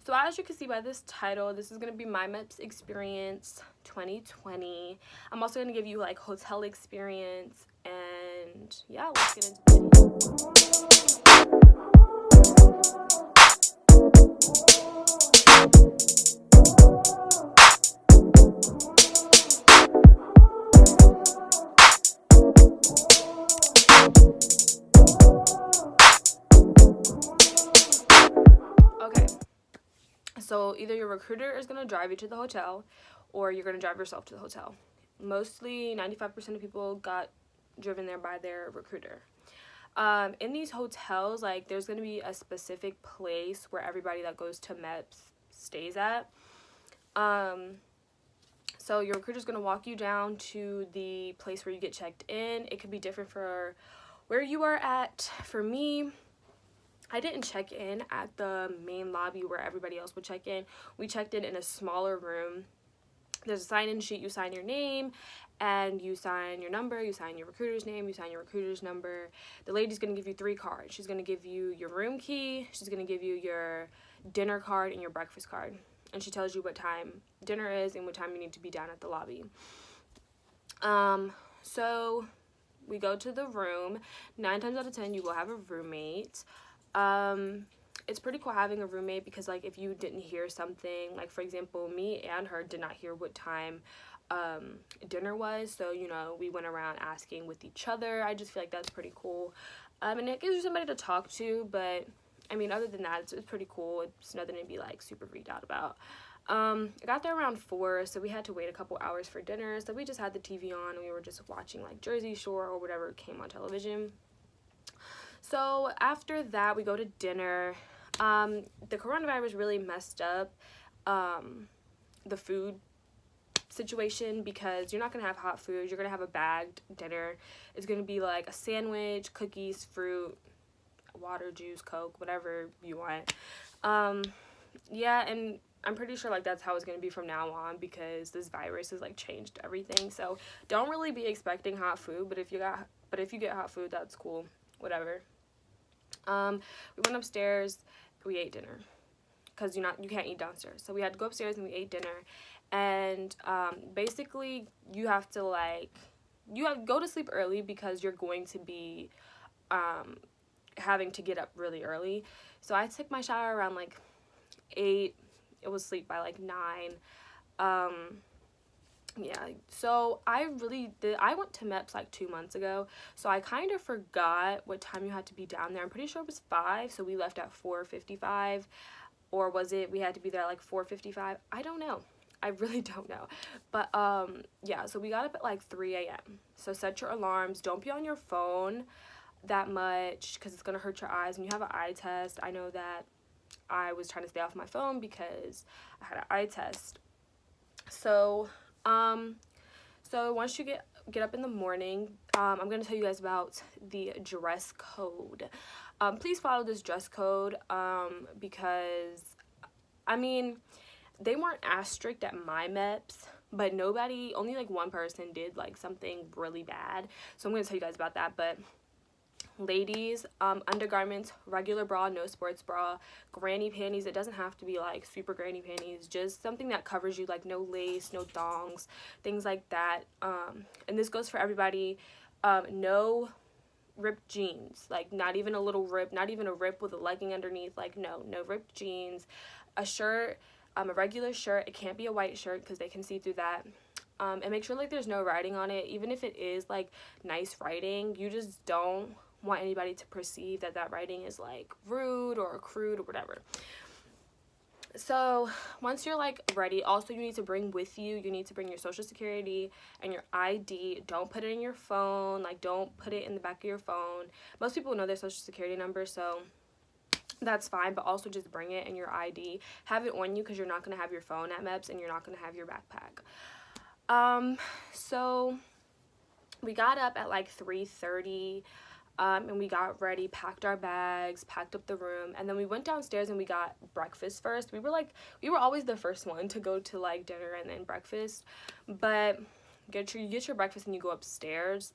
So as you can see by this title, this is going to be my Meps Experience 2020. I'm also going to give you like hotel experience, and yeah, let's get into it. Okay, so either your recruiter is going to drive you to the hotel or you're going to drive yourself to the hotel. Mostly 95% of people got driven there by their recruiter. In these hotels, like, there's going to be a specific place where everybody that goes to Meps stays at. So your recruiter's going to walk you down to the place where you get checked in. It could be different for where you are at. For me, I didn't check in at the main lobby where everybody else would check in. We checked in a smaller room. There's a sign-in sheet. You sign your name and you sign your number. You sign your recruiter's name. You sign your recruiter's number. The lady's going to give you 3 cards. She's going to give you your room key. She's going to give you your dinner card and your breakfast card. And she tells you what time dinner is and what time you need to be down at the lobby. So we go to the room. 9 times out of 10, you will have a roommate. It's pretty cool having a roommate because, like, if you didn't hear something, like, for example, me and her did not hear what time dinner was, so, you know, we went around asking with each other. I just feel like that's pretty cool. And it gives you somebody to talk to, but I mean, other than that, it's pretty cool. It's nothing to be like super freaked out about. I got there around 4, so we had to wait a couple hours for dinner, so we just had the TV on and we were just watching like Jersey Shore or whatever came on television. So after that, we go to dinner. The coronavirus really messed up the food situation because you're not going to have hot food. You're going to have a bagged dinner. It's going to be like a sandwich, cookies, fruit, water, juice, Coke, whatever you want. Yeah, and I'm pretty sure like that's how it's going to be from now on because this virus has like changed everything. So don't really be expecting hot food, but if you get hot food, that's cool. Whatever. We went upstairs, we ate dinner because you can't eat downstairs. So we had to go upstairs and we ate dinner. And basically you have to go to sleep early because you're going to be having to get up really early. So I took my shower around like 8. It was sleep by like 9. Yeah, so I went to Meps like 2 months ago, so I kind of forgot what time you had to be down there. I'm pretty sure it was 5, so we left at 4:55, or was it we had to be there at like 4:55? I don't know. I really don't know. But yeah, so we got up at like 3 a.m. So set your alarms. Don't be on your phone that much because it's gonna hurt your eyes. When you have an eye test, I know that I was trying to stay off my phone because I had an eye test. So once you get up in the morning, I'm going to tell you guys about the dress code. Please follow this dress code because, I mean, they weren't as strict at my Meps, but only like one person did like something really bad. So I'm going to tell you guys about that, but ladies, undergarments, regular bra, no sports bra, granny panties. It doesn't have to be like super granny panties, just something that covers you, like no lace, no thongs, things like that. And this goes for everybody. No ripped jeans, like not even a little rip, not even a rip with a legging underneath, like no ripped jeans. A shirt, a regular shirt. It can't be a white shirt because they can see through that. And make sure like there's no writing on it. Even if it is like nice writing, you just don't want anybody to perceive that writing is like rude or crude or whatever. So once you're like ready, also you need to bring with you your social security and your ID. Don't put it in your phone, like don't put it in the back of your phone. Most people know their social security number, so that's fine, but also just bring it and your ID. Have it on you because you're not going to have your phone at Meps and you're not going to have your backpack. So we got up at like 3:30. And we got ready, packed our bags, packed up the room, and then we went downstairs and we got breakfast first. We were always the first one to go to like dinner and then breakfast, but you get your breakfast and you go upstairs.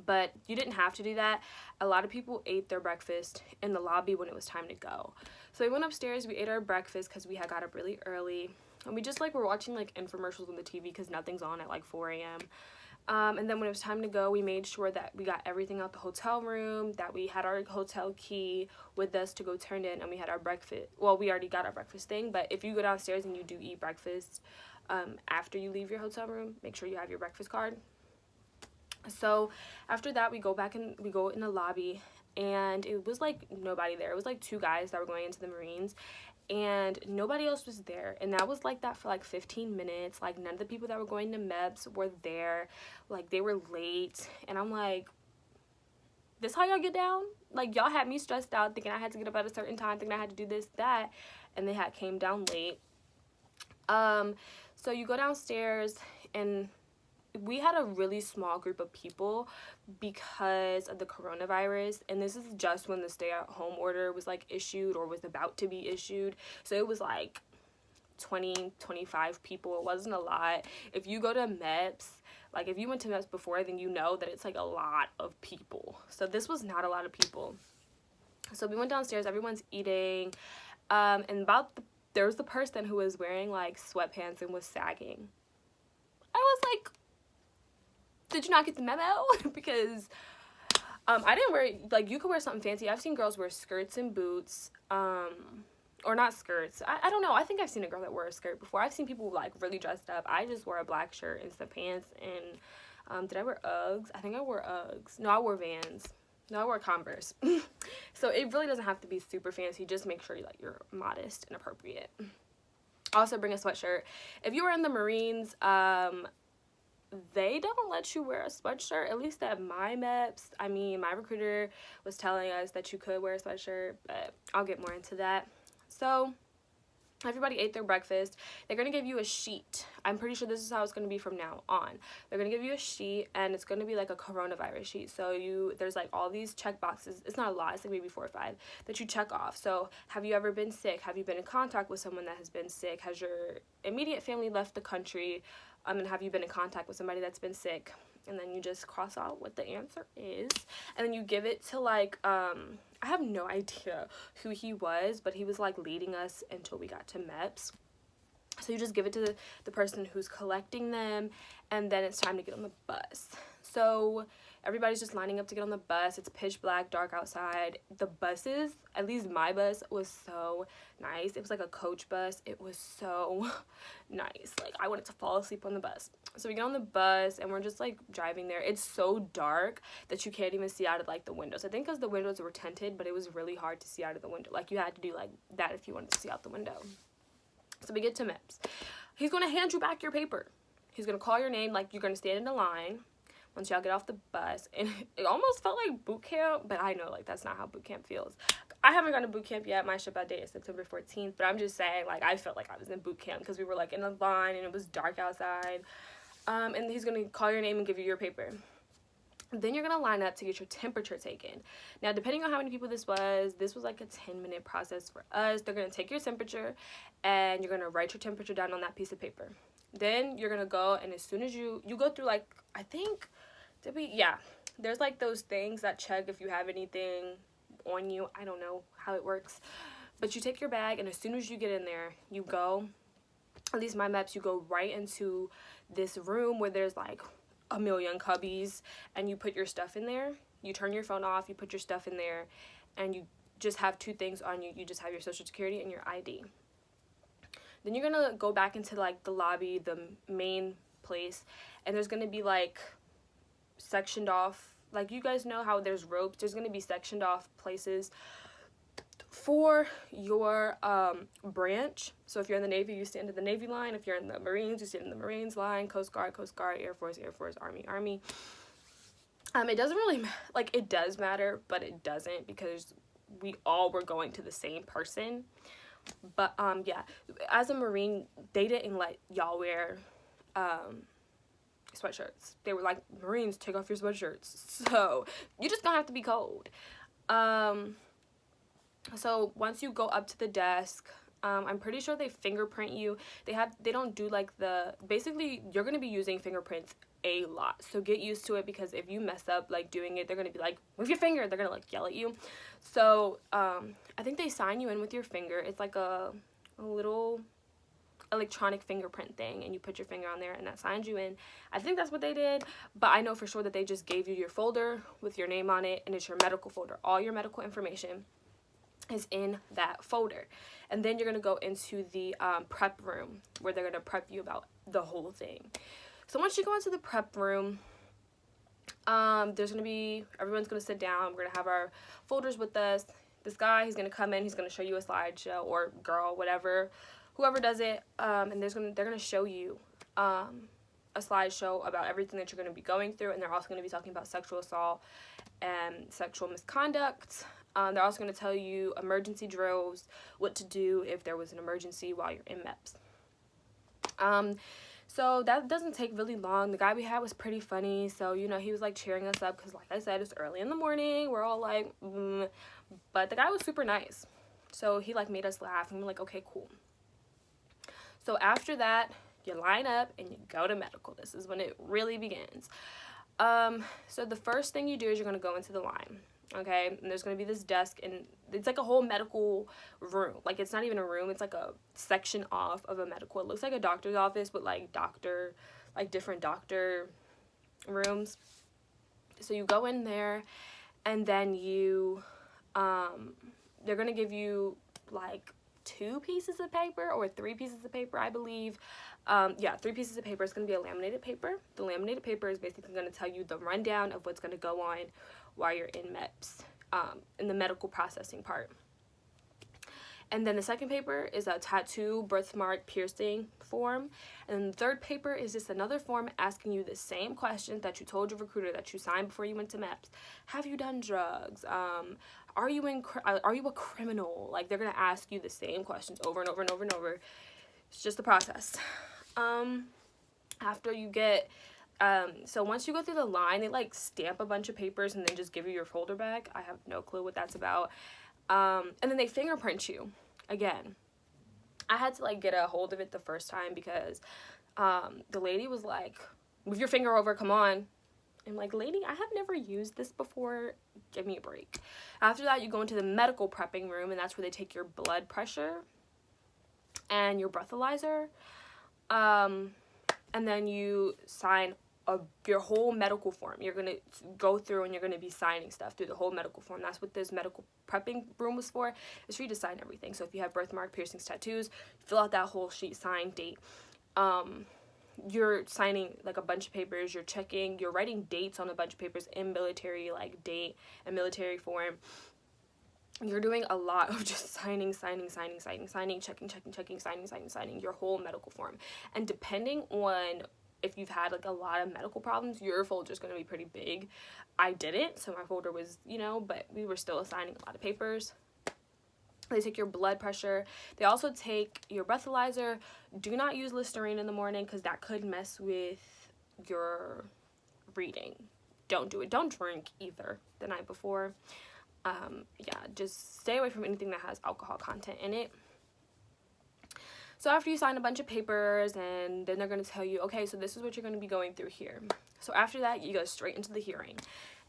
But you didn't have to do that. A lot of people ate their breakfast in the lobby when it was time to go. So we went upstairs, we ate our breakfast because we had got up really early. And we just like were watching like infomercials on the TV because nothing's on at like 4 a.m. And then when it was time to go, we made sure that we got everything out the hotel room, that we had our hotel key with us to go turn in, and we had our breakfast. Well, we already got our breakfast thing, but if you go downstairs and you do eat breakfast after you leave your hotel room, make sure you have your breakfast card. So after that, we go in the lobby, and it was like nobody there. It was like 2 guys that were going into the Marines, and nobody else was there. And that was like that for like 15 minutes. Like none of the people that were going to Meps were there. Like they were late, and I'm like, this how y'all get down? Like y'all had me stressed out thinking I had to get up at a certain time, thinking I had to do this, that, and they had came down late. So you go downstairs, and we had a really small group of people because of the coronavirus, and this is just when the stay-at-home order was like issued or was about to be issued. So it was like 20-25 people. It wasn't a lot. If you go to Meps, like if you went to Meps before, then you know that it's like a lot of people. So this was not a lot of people. So we went downstairs, everyone's eating, and there was the person who was wearing like sweatpants and was sagging. I was like, did you not get the memo? Because I didn't wear, like, you could wear something fancy. I've seen girls wear skirts and boots, or not skirts. I don't know. I think I've seen a girl that wore a skirt before. I've seen people, like, really dressed up. I just wore a black shirt and some pants, and did I wear Uggs? I think I wore Uggs. No, I wore Vans. No, I wore Converse. So it really doesn't have to be super fancy. Just make sure you're modest and appropriate. Also, bring a sweatshirt. If you were in the Marines, they don't let you wear a sweatshirt, at least at my Meps. I mean, my recruiter was telling us that you could wear a sweatshirt, but I'll get more into that. So everybody ate their breakfast. They're going to give you a sheet. I'm pretty sure this is how it's going to be from now on. They're going to give you a sheet, and it's going to be like a coronavirus sheet. So there's like all these check boxes. It's not a lot. It's like maybe 4 or 5 that you check off. So have you ever been sick? Have you been in contact with someone that has been sick? Has your immediate family left the country? And have you been in contact with somebody that's been sick? And then you just cross out what the answer is, and then you give it to like I have no idea who he was, but he was like leading us until we got to Meps. So you just give it to the person who's collecting them, and then it's time to get on the bus. So everybody's just lining up to get on the bus. It's pitch black, dark outside. The buses, at least my bus, was so nice. It was like a coach bus. It was so nice. Like, I wanted to fall asleep on the bus. So we get on the bus, and we're just, like, driving there. It's so dark that you can't even see out of, like, the windows. I think because the windows were tinted, but it was really hard to see out of the window. Like, you had to do, like, that if you wanted to see out the window. So we get to Meps. He's going to hand you back your paper. He's going to call your name, like, you're going to stand in a line once y'all get off the bus, and it almost felt like boot camp, but I know, like, that's not how boot camp feels. I haven't gone to boot camp yet. My ship-out date is September 14th, but I'm just saying, like, I felt like I was in boot camp because we were, like, in a line, and it was dark outside, and he's going to call your name and give you your paper. Then you're going to line up to get your temperature taken. Now, depending on how many people this was like a 10-minute process for us. They're going to take your temperature, and you're going to write your temperature down on that piece of paper. Then you're going to go, and as soon as you go through, like, I think, there's, like, those things that check if you have anything on you. I don't know how it works. But you take your bag, and as soon as you get in there, you go, at least my Meps, you go right into this room where there's, like, a million cubbies, and you put your stuff in there. You turn your phone off, you put your stuff in there, and you just have 2 things on you. You just have your social security and your ID. Then you're going to go back into, like, the lobby, the main place, and there's going to be, like, sectioned off, like, you guys know how there's ropes. There's going to be sectioned off places for your branch. So if you're in the Navy, you stand in the Navy line. If you're in the Marines, you stand in the Marines line. Coast Guard, Air Force, Army. It doesn't really, like, it does matter, but it doesn't, because we all were going to the same person. But, yeah, as a Marine, they didn't let y'all wear, sweatshirts. They were like, Marines, take off your sweatshirts. So, you just gonna have to be cold. So, once you go up to the desk, I'm pretty sure they fingerprint you. They don't do, like, basically, you're gonna be using fingerprints a lot. So get used to it, because if you mess up like doing it, they're gonna be like, move your finger. They're gonna like yell at you. So I think they sign you in with your finger. It's like a little electronic fingerprint thing, and you put your finger on there and that signs you in. I think that's what they did, but I know for sure that they just gave you your folder with your name on it, and it's your medical folder. All your medical information is in that folder. And then you're going to go into the prep room, where they're going to prep you about the whole thing. So once you go into the prep room, there's going to be, everyone's going to sit down. We're going to have our folders with us. This guy, he's going to come in, he's going to show you a slideshow, or girl, whatever, whoever does it, and they're going to show you a slideshow about everything that you're going to be going through, and they're also going to be talking about sexual assault and sexual misconduct. They're also going to tell you emergency drills, what to do if there was an emergency while you're in Meps. So that doesn't take really long. The guy we had was pretty funny, so, you know, he was like cheering us up, because like I said, it's early in the morning, we're all like, but the guy was super nice. So he like made us laugh, and we're like, okay, cool. So after that, you line up and you go to medical. This is when it really begins. So the first thing you do is you're going to go into the line, okay? And there's going to be this desk, and it's like a whole medical room. Like, it's not even a room. It's like a section off of a medical. It looks like a doctor's office, but like different doctor rooms. So you go in there, and then you, they're going to give you like 2 pieces of paper or 3 pieces of paper, I believe. 3 pieces of paper. It's going to be a laminated paper. The laminated paper is basically going to tell you the rundown of what's going to go on while you're in Meps, in the medical processing part. And then the second paper is a tattoo, birthmark, piercing form. And then the third paper is just another form asking you the same questions that you told your recruiter that you signed before you went to Meps. Have you done drugs? Are you a criminal? Like, they're going to ask you the same questions over and over and over and over. It's just the process. After you get, so once you go through the line, they like stamp a bunch of papers and then just give you your folder back. I have no clue what that's about. And then they fingerprint you again. I had to like get a hold of it the first time, because the lady was like, move your finger over, come on. I'm like, lady, I have never used this before. Give me a break. After that, you go into the medical prepping room, and that's where they take your blood pressure and your breathalyzer. And then you sign your whole medical form. You're going to go through and you're going to be signing stuff through the whole medical form. That's what this medical prepping room was for. It's for you to sign everything. So if you have birthmark, piercings, tattoos, fill out that whole sheet, sign, date. You're signing like a bunch of papers. You're writing dates on a bunch of papers in military, like date and military form. You're doing a lot of just signing, checking, signing your whole medical form. And depending on if you've had like a lot of medical problems, your folder's going to be pretty big. I didn't, so my folder was, but we were still assigning a lot of papers. They take your blood pressure. They also take your breathalyzer. Do not use Listerine in the morning, because that could mess with your reading. Don't do it. Don't drink either the night before. Just stay away from anything that has alcohol content in it. So after you sign a bunch of papers, and then they're going to tell you, okay, so this is what you're going to be going through here. So after that, you go straight into the hearing.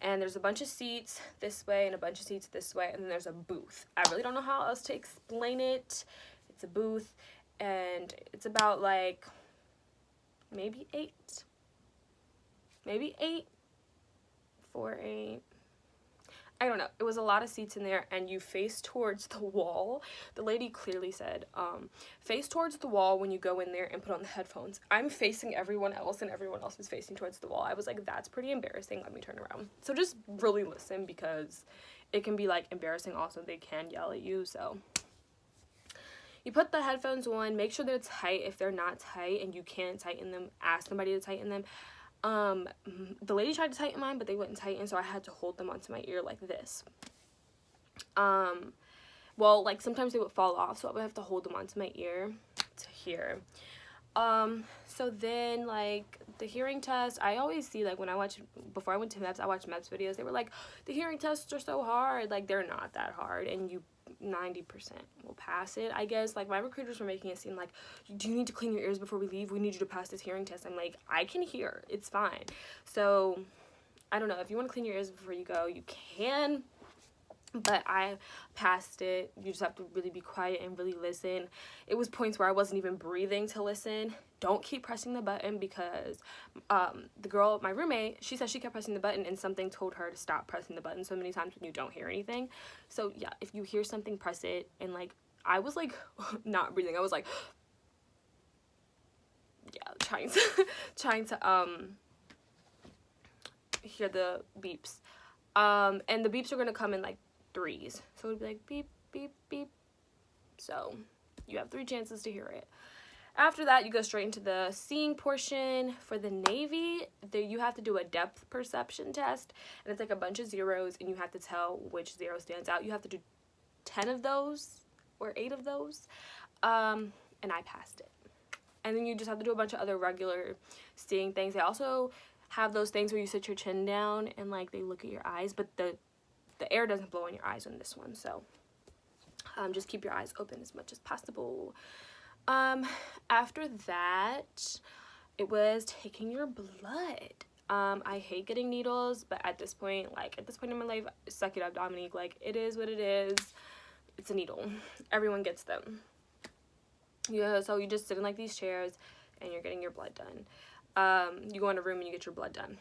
And there's a bunch of seats this way and a bunch of seats this way, and then there's a booth. I really don't know how else to explain it. It's a booth, and it's about like maybe 8, 4, 8. I don't know. It was a lot of seats in there, and you face towards the wall. The lady clearly said, face towards the wall when you go in there and put on the headphones. I'm facing everyone else, and everyone else is facing towards the wall. I was like, that's pretty embarrassing. Let me turn around. So just really listen, because it can be like embarrassing also. They can yell at you, so. You put the headphones on. Make sure they're tight. If they're not tight and you can't tighten them, ask somebody to tighten them. The lady tried to tighten mine, but they wouldn't tighten, so I had to hold them onto my ear like this. Well, like sometimes they would fall off, so I would have to hold them onto my ear to hear. So then like the hearing test, I always see like before I went to Meps, I watched Meps videos. They were like, the hearing tests are so hard. Like, they're not that hard, and 90% will pass it, I guess. Like, my recruiters were making it seem like, do you need to clean your ears before we leave? We need you to pass this hearing test. I'm like, I can hear. It's fine. So, I don't know. If you want to clean your ears before you go, you can. But I passed it. You just have to really be quiet and really listen. It was points where I wasn't even breathing to listen. Don't keep pressing the button, because the girl, my roommate, she said she kept pressing the button and something told her to stop pressing the button so many times when you don't hear anything. So yeah, if you hear something, press it. And like, I was like not breathing. I was like, yeah, trying to hear the beeps. And the beeps are gonna come in like threes. So it'd be like beep, beep, beep. So you have 3 chances to hear it. After that, you go straight into the seeing portion. For the Navy, you have to do a depth perception test, and it's like a bunch of zeros, and you have to tell which 0 stands out. You have to do 10 of those or 8 of those, and I passed it. And then you just have to do a bunch of other regular seeing things. They also have those things where you sit your chin down and like they look at your eyes, but the air doesn't blow in your eyes on this one, so just keep your eyes open as much as possible. After that, it was taking your blood. I hate getting needles, but at this point in my life, suck it up, Dominique. Like, it is what it is. It's a needle. Everyone gets them. Yeah, so you just sit in like these chairs and you're getting your blood done. You go in a room and you get your blood done.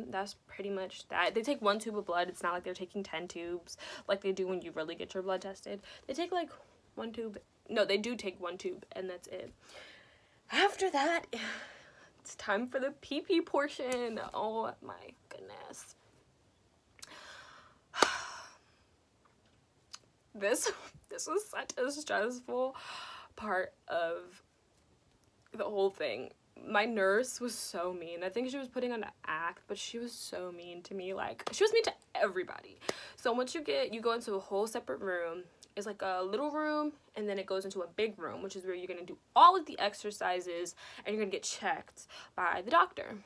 That's pretty much that. They take 1 tube of blood. It's not like they're taking 10 tubes like they do when you really get your blood tested. They take like 1 tube. No, they do take 1 tube, and that's it. After that, it's time for the pee-pee portion. Oh my goodness. This was such a stressful part of the whole thing. My nurse was so mean. I think she was putting on an act, but she was so mean to me. Like, she was mean to everybody. So once you go into a whole separate room. It's like a little room, and then it goes into a big room, which is where you're going to do all of the exercises, and you're going to get checked by the doctor.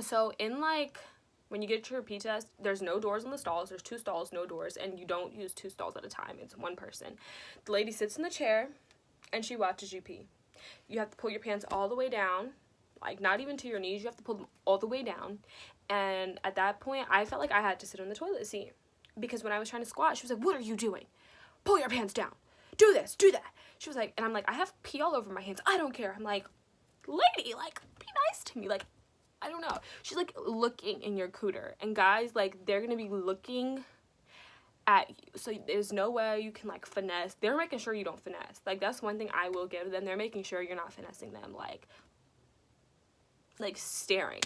So in like, when you get your pee test, there's no doors in the stalls. There's 2 stalls, no doors, and you don't use 2 stalls at a time. It's 1 person. The lady sits in the chair, and she watches you pee. You have to pull your pants all the way down, like not even to your knees. You have to pull them all the way down. And at that point, I felt like I had to sit on the toilet seat, because when I was trying to squat, she was like, "What are you doing? Pull your pants down. Do this, do that." She was like, and I'm like, "I have pee all over my hands. I don't care." I'm like, "Lady, like, be nice to me." Like, I don't know. She's like looking in your cooter, and guys, like, they're gonna be looking at you. So there's no way you can like finesse. They're making sure you don't finesse. Like, that's one thing I will give them. They're making sure you're not finessing them, like staring.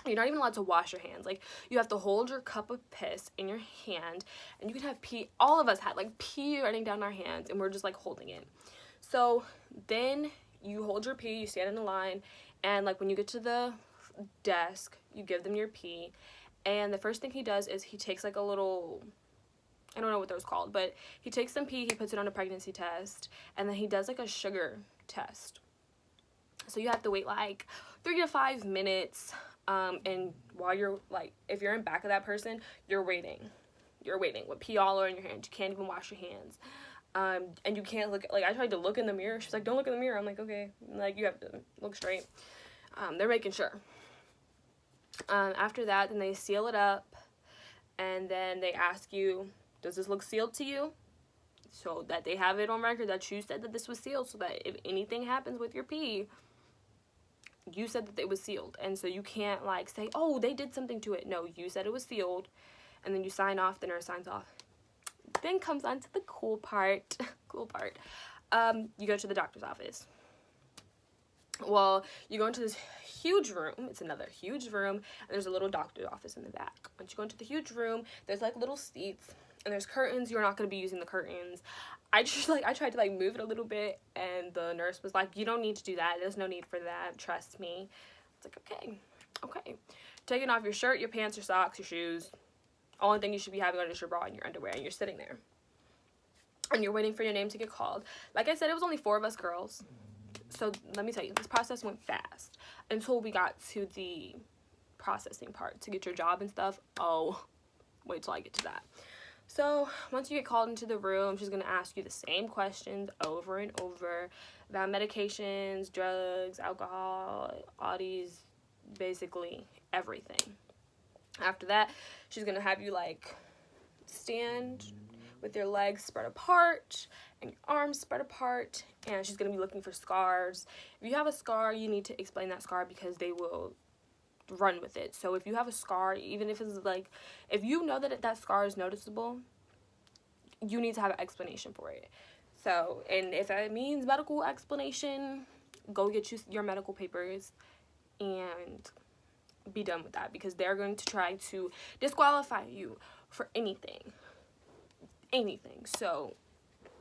You're not even allowed to wash your hands. Like, you have to hold your cup of piss in your hand, and you can have pee. All of us had like pee running down our hands, and we're just like holding it. So then you hold your pee, you stand in a line, and like when you get to the desk, you give them your pee, and the first thing he does is he takes like a little, I don't know what those called, but he takes some pee, he puts it on a pregnancy test, and then he does like a sugar test. So you have to wait like 3 to 5 minutes. And while you're like, if you're in back of that person, you're waiting with pee all over in your hands. You can't even wash your hands. And you can't look, like, I tried to look in the mirror. She's like, "Don't look in the mirror." I'm like, "Okay." Like, you have to look straight. They're making sure. After that, then they seal it up, and then they ask you, "Does this look sealed to you?" So that they have it on record that you said that this was sealed, so that if anything happens with your pee, you said that it was sealed. And so you can't like say, "Oh, they did something to it." No, you said it was sealed, and then you sign off. The nurse signs off. Then comes on to the cool part. You go to the doctor's office. Well, you go into this huge room. It's another huge room, and there's a little doctor's office in the back. Once you go into the huge room, there's like little seats, and there's curtains. You're not going to be using the curtains. I tried to like move it a little bit, and the nurse was like, "You don't need to do that. There's no need for that. Trust me." It's like, okay. Taking off your shirt, your pants, your socks, your shoes. Only thing you should be having on is your bra and your underwear, and you're sitting there. And you're waiting for your name to get called. Like I said, it was only 4 of us girls. So let me tell you, this process went fast until we got to the processing part to get your job and stuff. Oh, wait till I get to that. So once you get called into the room, she's going to ask you the same questions over and over about medications, drugs, alcohol, all these, basically everything. After that, she's going to have you like stand with your legs spread apart and your arms spread apart, and she's going to be looking for scars. If you have a scar, you need to explain that scar because they will run with it. So if you have a scar, even if it's like, if you know that that scar is noticeable, you need to have an explanation for it. So, and if that means medical explanation, go get your medical papers and be done with that, because they're going to try to disqualify you for anything. So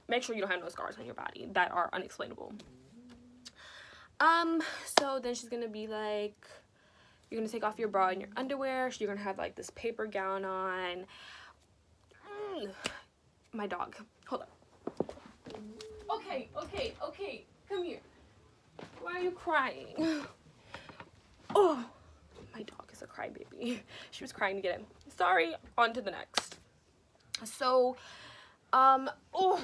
make sure you don't have no scars on your body that are unexplainable. So then she's gonna be like, you're gonna take off your bra and your underwear. You're gonna have like this paper gown on. My dog, hold up. Okay, come here. Why are you crying? Oh, my dog is a crybaby. She was crying to get him. Sorry, on to the next. So, oh,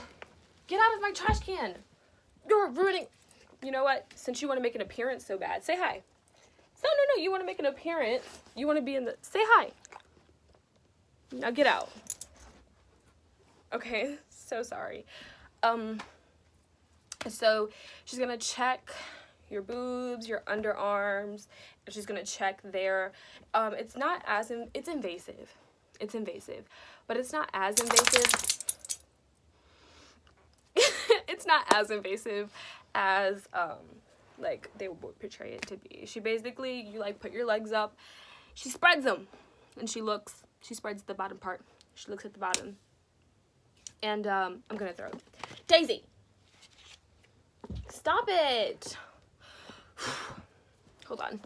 get out of my trash can. You're ruining. You know what? Since you want to make an appearance so bad, say hi. No, you want to make an appearance. You want to be in the, say hi. Now get out. Okay, so sorry. So she's going to check your boobs, your underarms, and she's going to check there. It's not as, it's invasive. It's invasive, but it's not as invasive. It's not as invasive as, like they would portray it to be. She basically, you like put your legs up, she spreads them, and she spreads the bottom part. She looks at the bottom, and I'm gonna throw it. Daisy, stop it. Hold on.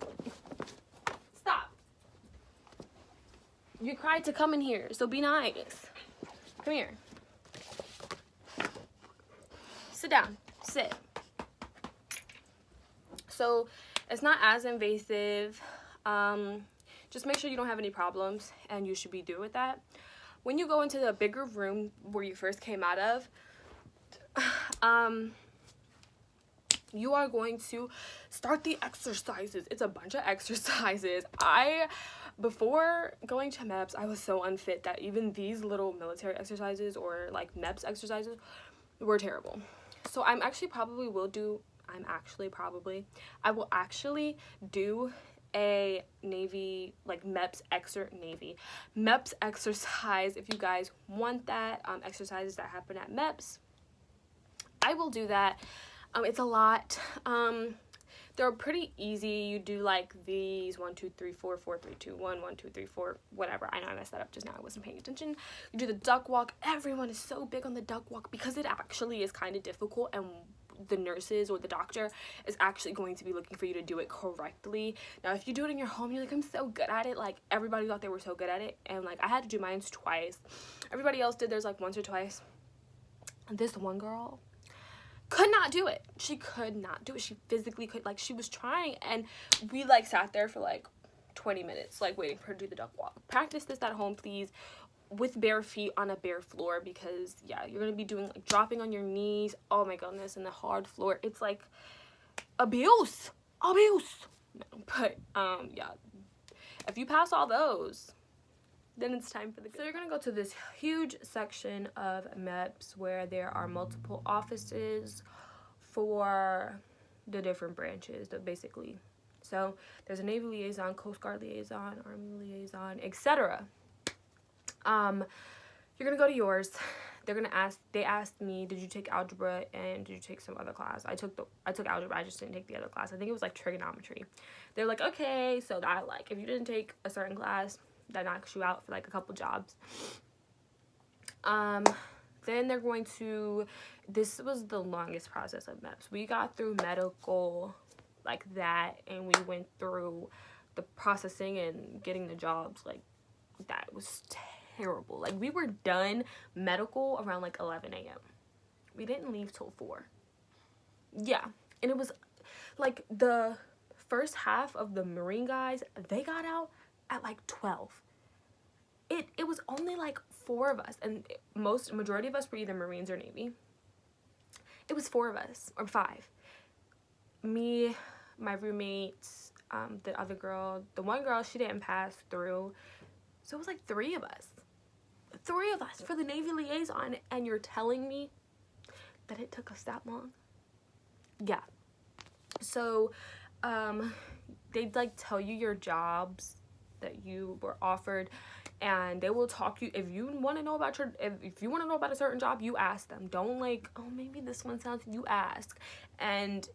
Stop. You cried to come in here, so be nice. Come here. Sit down. Sit. So it's not as invasive. Just make sure you don't have any problems, and you should be through with that. When you go into the bigger room where you first came out of, you are going to start the exercises. It's a bunch of exercises. Before going to Meps, I was so unfit that even these little military exercises or like Meps exercises were terrible. So I will actually do a Navy, like Meps exercise. If you guys want that, exercises that happen at Meps, I will do that. It's a lot. They're pretty easy. You do like these 1 2 3 4 4 3 2 1 1 2 3 4 whatever. I know I messed that up just now. I wasn't paying attention. You do the duck walk. Everyone is so big on the duck walk because it actually is kind of difficult, and the nurses or the doctor is actually going to be looking for you to do it correctly. Now, if you do it in your home, you're like, I'm so good at it. Like, everybody thought they were so good at it, and like I had to do mine twice. Everybody else did theirs like once or twice. And this one girl could not do it. She could not do it. She physically could, like, she was trying, and we like sat there for like 20 minutes like waiting for her to do the duck walk. Practice this at home, please, with bare feet on a bare floor, because yeah, you're gonna be doing like dropping on your knees, oh my goodness, in the hard floor. It's like abuse. No, but yeah, if you pass all those, then it's time for the good. So you're gonna go to this huge section of Meps where there are multiple offices for the different branches, basically. So there's a Navy liaison, Coast Guard liaison, Army liaison, etc. You're gonna go to yours. They asked me, did you take algebra and did you take some other class? I took algebra, I just didn't take the other class. I think it was like trigonometry. They're like, okay, so that, like, if you didn't take a certain class, that knocks you out for like a couple jobs. Then they're going to, this was the longest process of Meps. We got through medical like that, and we went through the processing and getting the jobs. Like, that was terrible. Like, we were done medical around like 11 a.m. We didn't leave till 4. Yeah, and it was like the first half of the Marine guys, they got out at like 12. It was only like 4 of us, and majority of us were either Marines or Navy. It was 4 of us, or 5. Me, my roommates, the other girl, the one girl, she didn't pass through. So it was like 3 of us. 3 of us for the Navy liaison, and you're telling me that it took us that long? Yeah. So, they'd like tell you your jobs that you were offered, and they will talk you. If you want to know about if you want to know about a certain job, you ask them. Don't like, oh, maybe this one sounds. You ask, and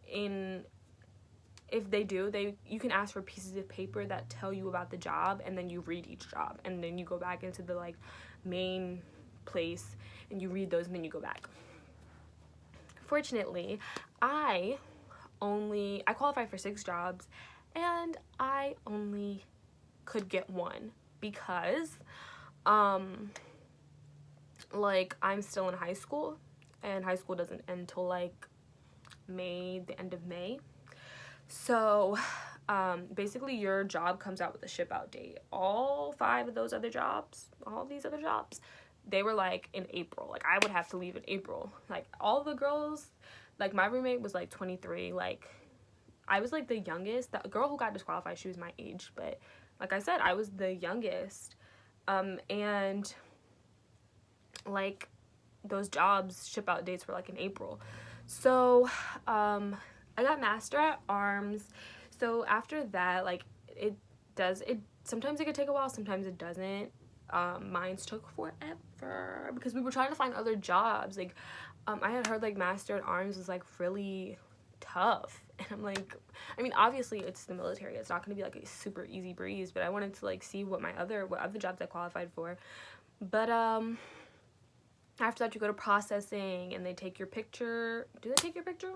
if they do, you can ask for pieces of paper that tell you about the job, and then you read each job, and then you go back into the like main place and you read those, and then you go back. Fortunately, I qualified for 6 jobs, and I only could get 1 because like I'm still in high school, and high school doesn't end till like the end of May. So basically your job comes out with a ship out date. All 5 of those other jobs, all these other jobs, they were like in April. Like I would have to leave in April. Like all the girls, like my roommate was like 23. Like I was like the youngest. The girl who got disqualified, she was my age, but like I said, I was the youngest. And like those jobs ship out dates were like in April. So I got Master at Arms. So after that, like sometimes it could take a while, sometimes it doesn't. Mine's took forever because we were trying to find other jobs. Like I had heard like Master at Arms was like really tough, and I'm like, I mean, obviously it's the military, it's not going to be like a super easy breeze, but I wanted to like see what other jobs I qualified for. But after that you go to processing, and they take your picture. Do they take your picture?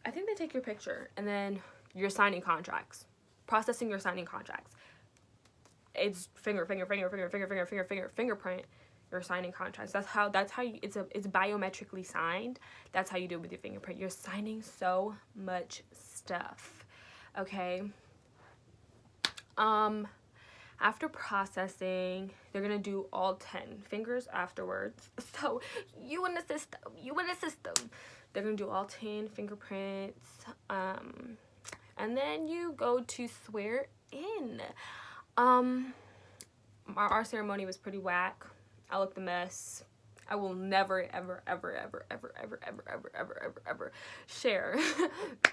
I think they take your picture, and then you're signing contracts. Processing, you're signing contracts. It's fingerprint. You're signing contracts. That's how you, it's biometrically signed. That's how you do it with your fingerprint. You're signing so much stuff. Okay. After processing, they're gonna do all 10 fingers afterwards. So you in the system. They're gonna do all 10 fingerprints. And then you go to swear in. Our ceremony was pretty whack. I looked a mess. I will never, ever, ever, ever, ever, ever, ever, ever, ever, ever, ever share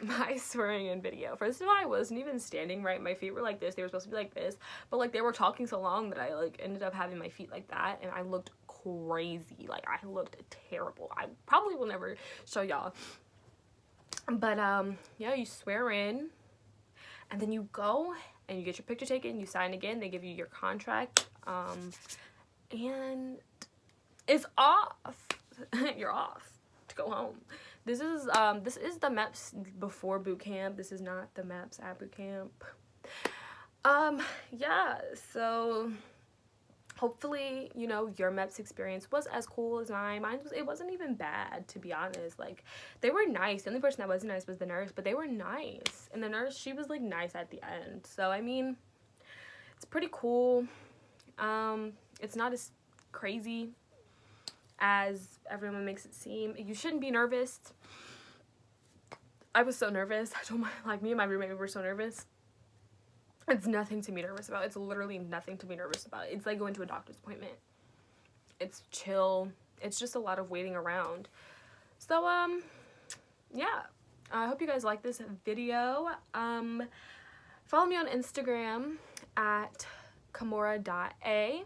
my swearing in video. First of all, I wasn't even standing right. My feet were like this. They were supposed to be like this. But like they were talking so long that I like ended up having my feet like that, and I looked crazy. Like I looked terrible. I probably will never show y'all. But yeah, you swear in, and then you go and you get your picture taken, you sign again, they give you your contract, and it's off. You're off to go home. This is the Meps before boot camp. This is not the Meps at boot camp. Yeah, so hopefully, you know, your Meps experience was as cool as mine. It wasn't even bad, to be honest. Like, they were nice. The only person that wasn't nice was the nurse, but they were nice. And the nurse, she was, like, nice at the end. So, I mean, it's pretty cool. It's not as crazy as everyone makes it seem. You shouldn't be nervous. I was so nervous. Me and my roommate were so nervous. It's nothing to be nervous about. It's literally nothing to be nervous about. It's like going to a doctor's appointment. It's chill. It's just a lot of waiting around. So, yeah. I hope you guys like this video. Follow me on Instagram at kamora.a.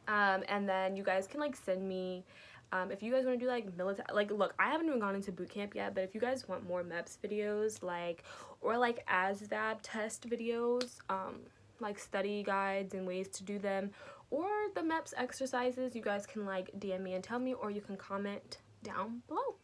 And then you guys can, like, send me, if you guys want to do, like, military, like, look, I haven't even gone into boot camp yet, but if you guys want more Meps videos, like, or, like, ASVAB test videos, like, study guides and ways to do them, or the Meps exercises, you guys can, like, DM me and tell me, or you can comment down below.